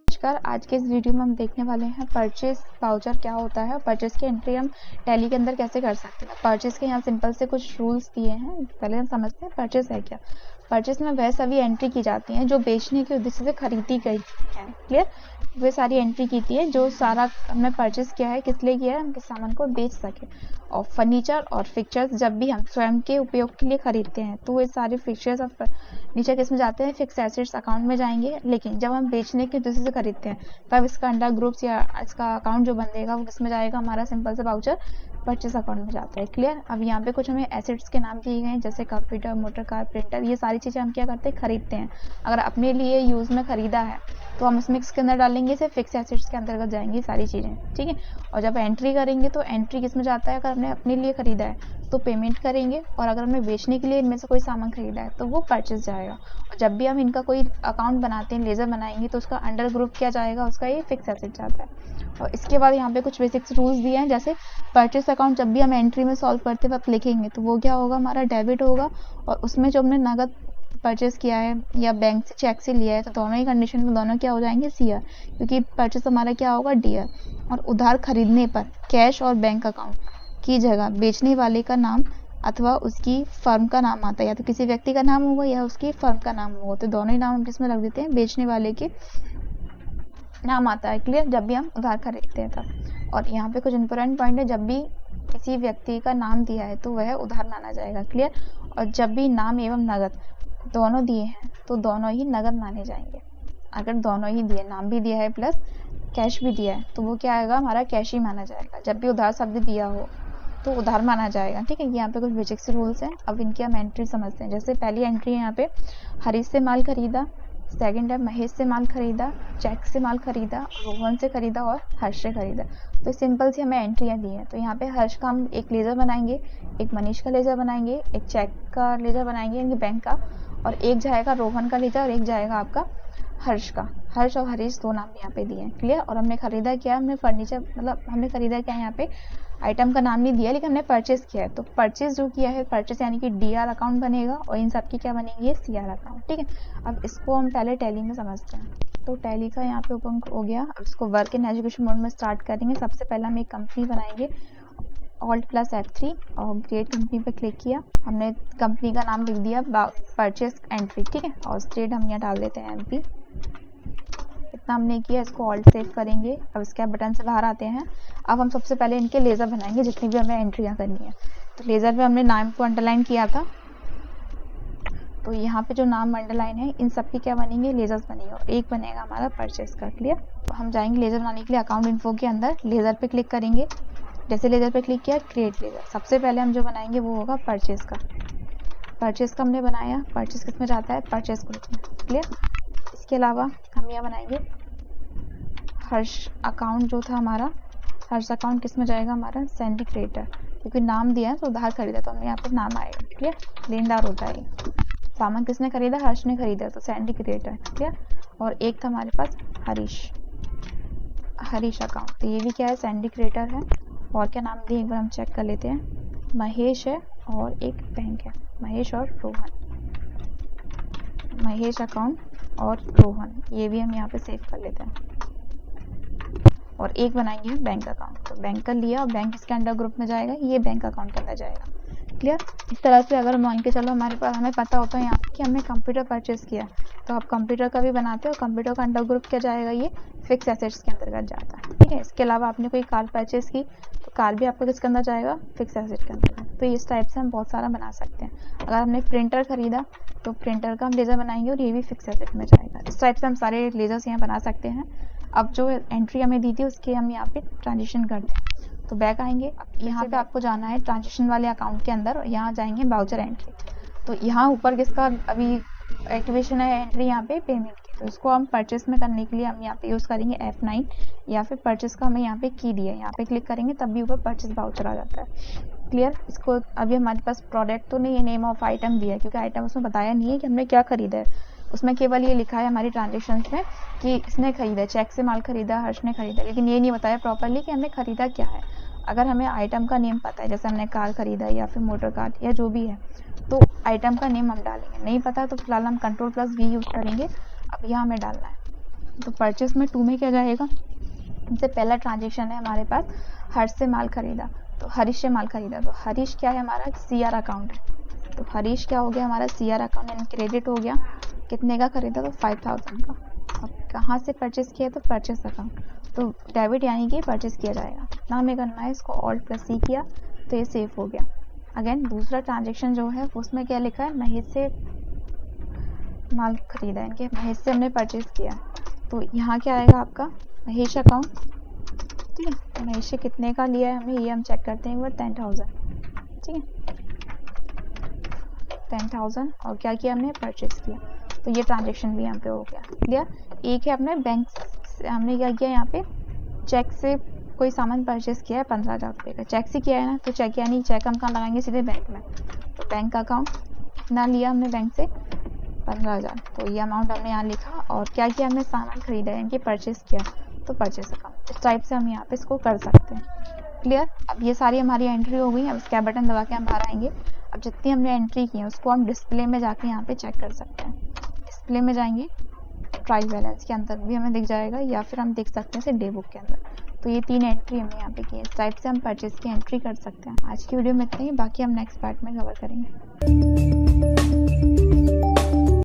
नमस्कार, आज के इस वीडियो में हम देखने वाले हैं परचेस वाउचर क्या होता है और परचेस की एंट्री हम टैली के अंदर कैसे कर सकते हैं। परचेस के यहाँ सिंपल से कुछ रूल्स दिए हैं। पहले हम समझते हैं परचेस है क्या। परचेस में वह सभी एंट्री की जाती हैं जो बेचने के उद्देश्य से खरीदी गई है। क्लियर, वे सारी एंट्री की है जो सारा हमने परचेस किया है, किस लिए किया है, हम किस सामान को बेच सके। और फर्नीचर और फिक्चर्स जब भी हम स्वयं के उपयोग के लिए खरीदते हैं तो ये सारे फिक्चर्स और फर्नीचर किस में जाते हैं, फिक्स एसेट्स अकाउंट में जाएंगे। लेकिन जब हम बेचने के उद्देश्य से खरीदते हैं तब इसका अंडर ग्रुप्स या इसका अकाउंट जो बनेगा वो किस में जाएगा, हमारा सिंपल से वाउचर परचेस अकाउंट में जाता है। क्लियर। अब यहाँ पे कुछ हमें एसेट्स के नाम दिए गए हैं जैसे कंप्यूटर, मोटर कार, प्रिंटर। ये सारी चीज़ें हम क्या करते हैं, खरीदते हैं। अगर अपने लिए यूज़ में खरीदा है तो हम इसमें किसके अंदर डालेंगे, इसे फिक्स एसेट्स के अंतर्गत जाएंगी सारी चीज़ें। ठीक है। और जब एंट्री करेंगे तो एंट्री किस में जाता है, अगर हमने अपने लिए खरीदा है तो पेमेंट करेंगे, और अगर हमने बेचने के लिए इनमें से कोई सामान खरीदा है तो वो परचेस जाएगा। और जब भी हम इनका कोई अकाउंट बनाते हैं, लेजर बनाएंगे, तो उसका अंडर ग्रुप क्या जाएगा, उसका ये फिक्स एसेट जाता है। और इसके बाद यहाँ पे कुछ बेसिक्स रूल्स दिए हैं जैसे परचेस अकाउंट जब भी हम एंट्री में सॉल्व करते वक्त लिखेंगे तो वो क्या होगा, हमारा डेबिट होगा। और उसमें जो हमने नगद परचेस किया है या बैंक से चेक से लिया है तो दोनों ही कंडीशन में दोनों क्या हो जाएंगे, सीआर, क्योंकि परचेस हमारा क्या होगा, डीआर। और उधार खरीदने पर कैश और बैंक अकाउंट की जगह बेचने वाले का नाम अथवा उसकी फर्म का नाम आता है, या तो किसी व्यक्ति का नाम होगा या उसकी फर्म का नाम होगा। तो दोनों ही नाम हम किसमें रख देते हैं, बेचने वाले के नाम आता है। क्लियर, जब भी हम उधार खरीदते हैं तब। और यहाँ पे कुछ इंपॉर्टेंट पॉइंट है, जब भी किसी व्यक्ति का नाम दिया है तो वह उधार माना जाएगा। क्लियर। और जब भी नाम एवं नगद दोनों दिए हैं तो दोनों ही नगद माने जाएंगे। अगर दोनों ही दिए, नाम भी दिया है प्लस कैश भी दिया है, तो वो क्या आएगा, हमारा कैश ही माना जाएगा। जब भी उधार शब्द दिया हो तो उधार माना जाएगा। ठीक है। यहाँ पे कुछ बेसिक्स रूल्स हैं। अब इनकी हम एंट्री समझते हैं। जैसे पहली एंट्री है यहाँ पे, हरीश से माल खरीदा। सेकंड है, महेश से माल खरीदा, चेक से माल खरीदा, रोहन से खरीदा और हर्ष से खरीदा। तो सिंपल सी हमें एंट्रियाँ दी हैं। तो यहाँ पे हर्ष का हम एक लेजर बनाएंगे, एक मनीष का लेजर बनाएंगे, एक चेक का लेजर बनाएंगे इनके बैंक का, और एक जाएगा रोहन का लेजर और एक जाएगा आपका हर्ष का। हर्ष और हरीश दो नाम यहाँ पे दिए हैं। क्लियर। और हमने खरीदा क्या, हमने फर्नीचर, मतलब हमने खरीदा क्या, यहाँ पे आइटम का नाम नहीं दिया लेकिन हमने परचेस किया है। तो परचेस जो किया है, परचेस यानी कि डीआर अकाउंट बनेगा और इन सब की क्या बनेगी, सीआर अकाउंट। ठीक है। अब इसको हम पहले टैली में समझते हैं। तो टैली का यहाँ पे ओपन हो गया। अब इसको वर्क इन एजुकेशन मोड में स्टार्ट करेंगे। सबसे पहले हम एक कंपनी बनाएंगे, Alt+F3 और क्रिएट कंपनी पे क्लिक किया। हमने कंपनी का नाम लिख दिया परचेस एंट्री। ठीक है। और स्टेट हम यहाँ डाल देते हैं एमपी। इतना हमने किया, इसको ऑल्ट सेव करेंगे। अब इसके बटन से बाहर आते हैं। अब हम सबसे पहले इनके लेज़र बनाएंगे जितनी भी हमें एंट्रियाँ करनी है। तो लेज़र पे हमने नाम को अंडरलाइन किया था, तो यहाँ पे जो नाम अंडरलाइन है इन सब की क्या बनेंगे, लेजर्स बनेंगे। और एक बनेगा हमारा परचेस का। क्लियर। तो हम जाएंगे लेज़र बनाने के लिए अकाउंट इन्फो के अंदर, लेज़र पे क्लिक करेंगे। जैसे लेज़र पे क्लिक किया, क्रिएट लेज़र। सबसे पहले हम जो बनाएंगे वो होगा परचेस का। परचेस का हमने बनाया, परचेस किस में जाता है, परचेस ग्रुप में। क्लियर। इसके अलावा हम यह बनाएंगे हर्ष अकाउंट जो था हमारा, हर्ष अकाउंट किस में जाएगा, हमारा सैंडी क्रिएटर, क्योंकि नाम दिया है तो उधार खरीदा तो हमें यहाँ पे नाम आएगा। क्लियर। लेनदार होता है, सामान किसने खरीदा, हर्ष ने खरीदा, तो सैंडी क्रिएटर। क्लियर। और एक था हमारे पास हरीश अकाउंट, तो ये भी क्या है, सैंडी क्रिएटर है। और क्या नाम दिए एक बार हम चेक कर लेते हैं, महेश है और एक बैंक है, महेश और रोहन। महेश अकाउंट और रोहन, ये भी हम यहाँ पे सेव कर लेते हैं। और एक बनाएंगे हम बैंक अकाउंट, तो बैंक का लिया और बैंक इसके अंडर ग्रुप में जाएगा, ये बैंक अकाउंट के अंदर जाएगा। क्लियर। इस तरह से अगर मान के चलो हमारे पास, हमें पता होता है यहाँ कि हमने कंप्यूटर परचेस किया, तो आप कंप्यूटर का भी बनाते हो। कंप्यूटर का अंडर ग्रुप क्या जाएगा, ये फिक्स एसेट्स के अंतर्गत जाता है। ठीक है। इसके अलावा आपने कोई कार परचेस की तो कार भी आपका किसके अंदर जाएगा, फिक्स एसेट के अंतर्गत। तो इस टाइप से हम बहुत सारा बना सकते हैं। अगर हमने प्रिंटर खरीदा तो प्रिंटर का हम लेजर बनाएंगे और ये भी फिक्स एसेट में जाएगा। इस टाइप से हम सारे लेजर्स यहाँ बना सकते हैं। अब जो एंट्री हमें दी थी उसके हम यहाँ पे ट्रांजिशन करते हैं। तो बैक आएंगे, यहाँ पे आपको जाना है ट्रांजिशन वाले अकाउंट के अंदर, और यहाँ जाएंगे वाउचर एंट्री। तो यहाँ ऊपर किसका अभी एक्टिवेशन है एंट्री, यहाँ पे पेमेंट की। तो इसको हम परचेस में करने के लिए हम यहाँ पे यूज़ करेंगे F9, या फिर परचेस का हमें यहाँ पे की दिया है, यहाँ पे क्लिक करेंगे तब भी ऊपर परचेस वाउचर आ जाता है। क्लियर। इसको अभी हमारे पास प्रोडक्ट तो नहीं है, नेम ऑफ आइटम दिया है, क्योंकि आइटम उसमें बताया नहीं है कि हमने क्या खरीदा है। उसमें केवल ये लिखा है हमारी ट्रांजेक्शन्स में कि इसने खरीदा, चेक से माल खरीदा, हर्ष ने खरीदा, लेकिन ये नहीं बताया प्रॉपरली कि हमने खरीदा क्या है। अगर हमें आइटम का नेम पता है, जैसे हमने कार खरीदा या फिर मोटर कार या जो भी है, तो आइटम का नेम हम डालेंगे। नहीं पता तो फिलहाल हम Ctrl+V यूज़ करेंगे। अब यहाँ हमें डालना है, तो परचेस में 2 में क्या जाएगा, सबसे पहला ट्रांजेक्शन है हमारे पास, हर्ष से माल खरीदा, तो हरीश से माल खरीदा, तो हरीश क्या है हमारा, CR अकाउंट है, तो हरीश क्या हो गया हमारा, CR अकाउंट यानी क्रेडिट हो गया। कितने का खरीदा, तो 5000 का। अब कहाँ से परचेस किया, तो परचेस अकाउंट, तो डेबिट यानी कि परचेस किया जाएगा। कितना हमें करना है, इसको Alt+C किया तो ये सेव हो गया। अगेन दूसरा ट्रांजेक्शन जो है उसमें क्या लिखा है, महेश से माल खरीदा है, इनके महेश से हमने परचेस किया, तो यहाँ क्या आएगा आपका, महेश अकाउंट, ठीक है। तो महेश से कितने का लिया है हमने, ये हम चेक करते हैं एक बार, 10,000, ठीक है, 10,000, और क्या किया हमने, परचेस किया, तो ये ट्रांजेक्शन भी यहाँ पे हो गया, क्लियर। एक है अपने बैंक से हमने क्या किया, यहाँ पे चेक से कोई सामान परचेस किया है 15,000 रुपये का, चेक से किया है ना, तो चेक यानी चेक हम कहाँ लगाएंगे, सीधे बैंक में, तो बैंक अकाउंट कितना लिया हमने बैंक से, 15,000, तो ये अमाउंट हमने यहाँ लिखा, और क्या किया हमने, सामान खरीदा है, इनकी परचेस किया, तो परचेस अकाउंट। इस टाइप से हम यहाँ पे इसको कर सकते हैं, क्लियर। अब ये सारी हमारी एंट्री हो गई। अब स्कैप बटन दबा के हम बाहर आएंगे। अब जितनी हमने एंट्री की है उसको हम डिस्प्ले में जाके यहाँ पे चेक कर सकते हैं। डिस्प्ले में जाएंगे, ट्रायल बैलेंस के अंदर भी हमें दिख जाएगा, या फिर हम देख सकते हैं इसे डे बुक के अंदर। तो ये 3 एंट्री हमने यहाँ पे की है। इस टाइप से हम परचेस की एंट्री कर सकते हैं। आज की वीडियो में इतना ही, बाकी हम नेक्स्ट पार्ट में कवर करेंगे।